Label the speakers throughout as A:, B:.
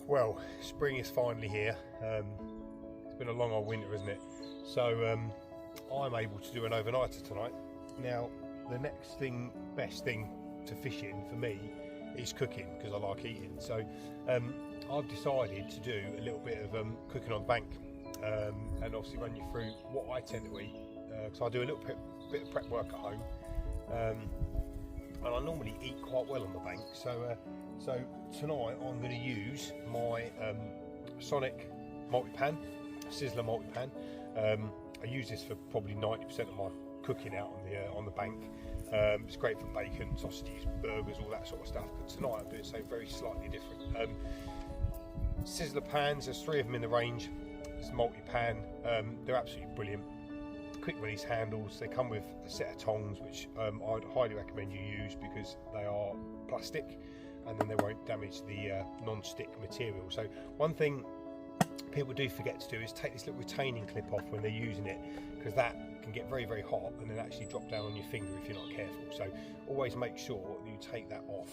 A: Well, spring is finally here. It's been a long old winter, isn't it? So I'm able to do an overnighter tonight. Now, the next best thing to fishing for me is cooking, because I like eating. So I've decided to do a little bit of cooking on the bank, and obviously run you through what I tend to eat, because I do a little bit of prep work at home, and I normally eat quite well on the bank. So tonight I'm going to use my Sonic multi-pan, Sizzler multi-pan. I use this for probably 90% of my cooking out on the bank. It's great for bacon, sausages, burgers, all that sort of stuff. But tonight I'm doing something very slightly different. Sizzler pans, there's 3 of them in the range. It's multi-pan. They're absolutely brilliant. Quick release handles. They come with a set of tongs, which I'd highly recommend you use because they are plastic, and then they won't damage the non-stick material. So one thing people do forget to do is take this little retaining clip off when they're using it, because that can get very, very hot and then actually drop down on your finger if you're not careful. So always make sure that you take that off.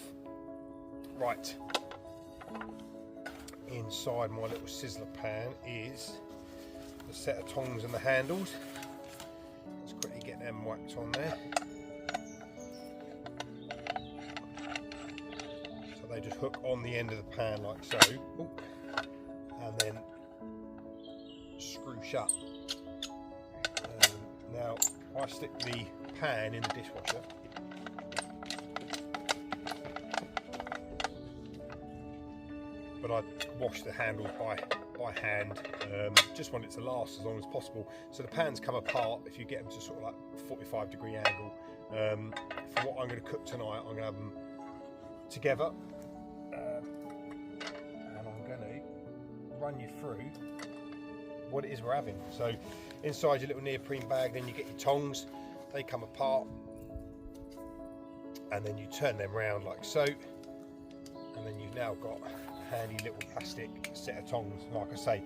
A: Right, inside my little Sizzler pan is the set of tongs and the handles. Let's quickly get them whacked on there. So they just hook on the end of the pan like so. Ooh. And then screw shut. Now I stick the pan in the dishwasher, but I wash the handles by hand. Just want it to last as long as possible. So the pans come apart if you get them to sort of like 45-degree angle. For what I'm going to cook tonight, I'm going to have them together, and I'm going to run you through what it is we're having. So inside your little neoprene bag, then you get your tongs. They come apart, and then you turn them round like so, and then you've now got a handy little plastic set of tongs. Like I say,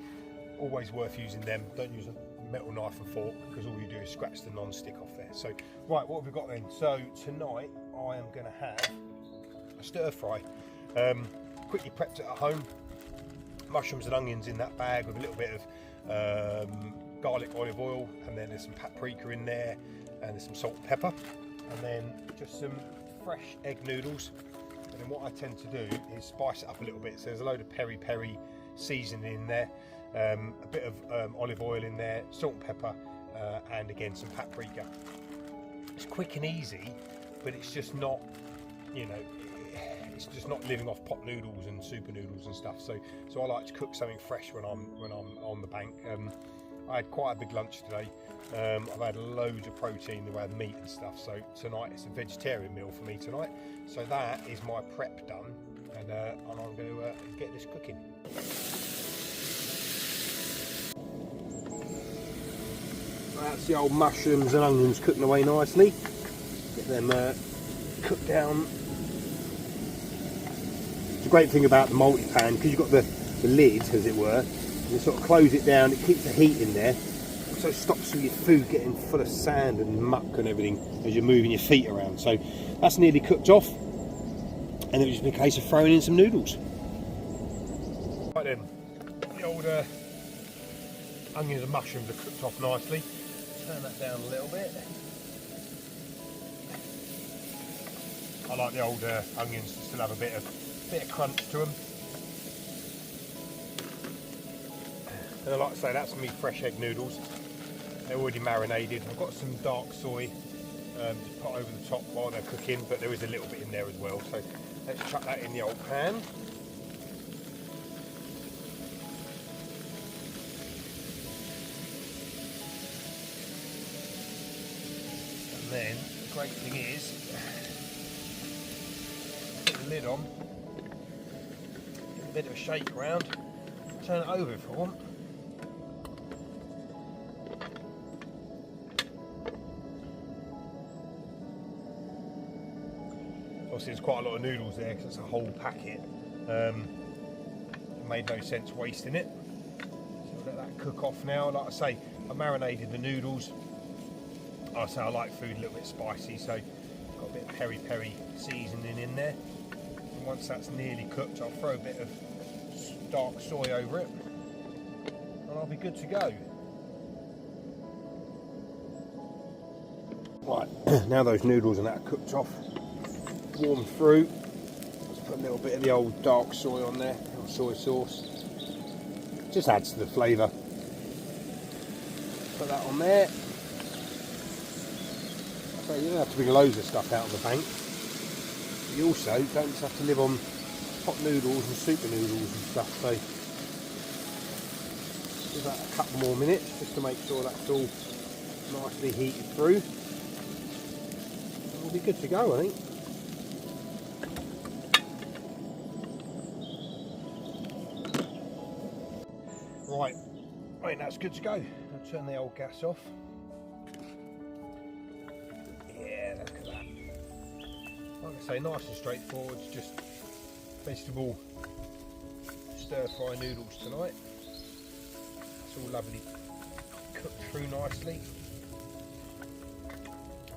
A: always worth using them. Don't use a metal knife and fork, because all you do is scratch the non-stick off there. So right, what have we got then? So tonight I am going to have a stir fry. Quickly prepped it at home. Mushrooms and onions in that bag with a little bit of garlic, olive oil, and then there's some paprika in there, and there's some salt and pepper, and then just some fresh egg noodles. And then what I tend to do is spice it up a little bit. So there's a load of peri-peri seasoning in there, a bit of olive oil in there, salt and pepper, and again some paprika. It's quick and easy, but it's just not, you know, it's just not living off pot noodles and super noodles and stuff. So I like to cook something fresh when I'm on the bank. I had quite a big lunch today. I've had loads of protein, the way of meat and stuff. So tonight it's a vegetarian meal for me tonight. So that is my prep done, and I'm going to get this cooking. That's the old mushrooms and onions cooking away nicely. Get them cooked down. The great thing about the multi-pan, because you've got the lid, as it were, you sort of close it down, it keeps the heat in there, so stops your food getting full of sand and muck and everything as you're moving your feet around. So that's nearly cooked off, and it was just a case of throwing in some noodles. Right then, the old onions and mushrooms are cooked off nicely. Turn that down a little bit. I like the old onions to still have a bit of crunch to them. And like I say, that's me fresh egg noodles. They're already marinated. I've got some dark soy to put over the top while they're cooking, but there is a little bit in there as well. So let's chuck that in the old pan. And then the great thing is, put the lid on, give it a bit of a shake around, turn it over if I want. Obviously there's quite a lot of noodles there because it's a whole packet. It made no sense wasting it. So I'll let that cook off now. Like I say, I marinated the noodles. Like I say, I like food a little bit spicy, so I've got a bit of peri-peri seasoning in there. And once that's nearly cooked, I'll throw a bit of dark soy over it, and I'll be good to go. Right, now those noodles and that are cooked off, warmed through, let's put a little bit of the old dark soy on there, little soy sauce. Just adds to the flavour. Put that on there. So you don't have to bring loads of stuff out of the bank. You also don't just have to live on hot noodles and super noodles and stuff. So give that a couple more minutes just to make sure that's all nicely heated through. And we'll be good to go, I think. Right, I think that's good to go. I'll turn the old gas off. Yeah, look at that. Like I say, nice and straightforward. It's just vegetable stir fry noodles tonight. It's all lovely cooked through nicely.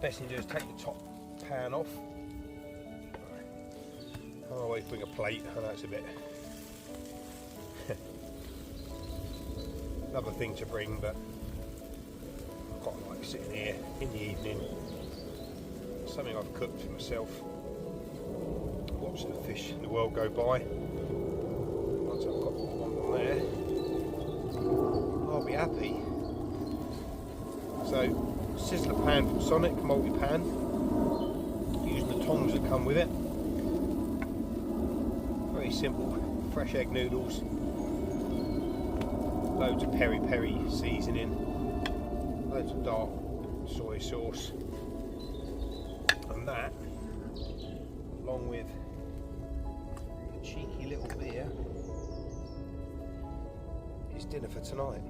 A: Best thing to do is take the top pan off. I'll always bring a plate. I know it's a bit another thing to bring, but I quite like sitting here in the evening. Something I've cooked for myself. Watch the fish in the world go by. Once I've got one there, I'll be happy. So, sizzler pan from Sonic, multi-pan. Using the tongs that come with it. Very simple, fresh egg noodles. Loads of peri-peri seasoning, loads of dark soy sauce, and that, along with a cheeky little beer, is dinner for tonight.